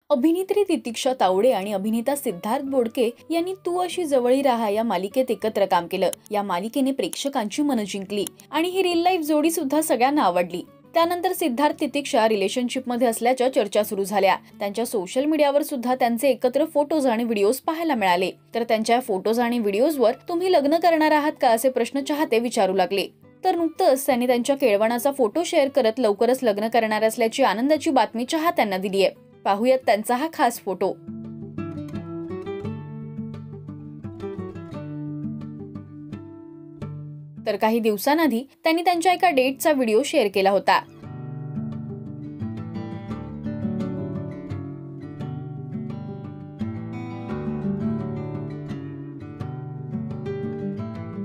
अभिनेत्री तितिक्षा तावडे आणि अभिनेता सिद्धार्थ बोडके यांनी तू अशी जवळी राहा या मालिकेत एकत्र काम केलं। या मालिकेने प्रेक्षकांची मनं जिंकली आणि ही रिअल लाईफ जोडी सुद्धा सगळ्यांना आवडली। त्यानंतर सिद्धार्थ तितिक्षा रिलेशनशिप मध्ये असल्याच्या चर्चा सुरू झाल्या। त्यांच्या सोशल मीडियावर सुद्धा त्यांचे एकत्र फोटोज आणि व्हिडिओज पाहायला मिळाले। तर त्यांच्या फोटोज आणि व्हिडिओजवर तुम्ही लग्न करणार आहात का असे प्रश्न चाहते विचारू लागले। तर नुकतंच त्यांनी त्यांच्या केळवणाचा फोटो शेअर करत लवकरच लग्न करणार असल्याची आनंदाची बातमी चाहत्यांना दिली आहे। पाहूयात त्यांचा हा खास फोटो। तर काही दिवसांआधी त्यांनी त्यांच्या एका डेटचा व्हिडिओ शेअर केला होता।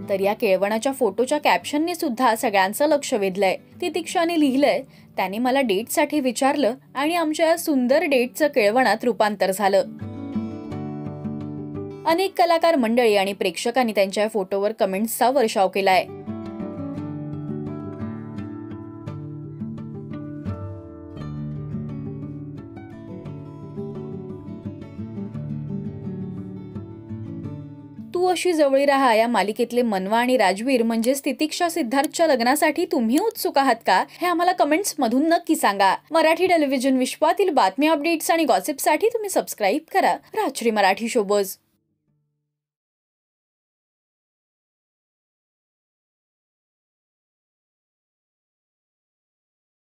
तर या केळवणाच्या फोटोच्या कॅप्शनने सुद्धा सगळ्यांचं लक्ष वेधलंय। तितिक्षाने लिहिलंय, त्याने मला डेटसाठी विचारलं आणि आमच्या या सुंदर डेटचं केळवणात रूपांतर झालं। अनेक कलाकार मंडळी आणि प्रेक्षकांनी त्यांच्या फोटोवर कमेंट्सचा वर्षाव केलाय। तू अशी जवळी राहा या मालिकेतले मनवा आणि राजवीर म्हणजेच तितिक्षा सिद्धार्थच्या लग्नासाठी तुम्ही उत्सुक आहात का हे आम्हाला कमेंट्स मधून नक्की सांगा। मराठी टेलिव्हिजन विश्वातील बातम्या, अपडेट्स आणि गॉसिपसाठी तुम्ही सबस्क्राईब करा राजश्री मराठी शोबज।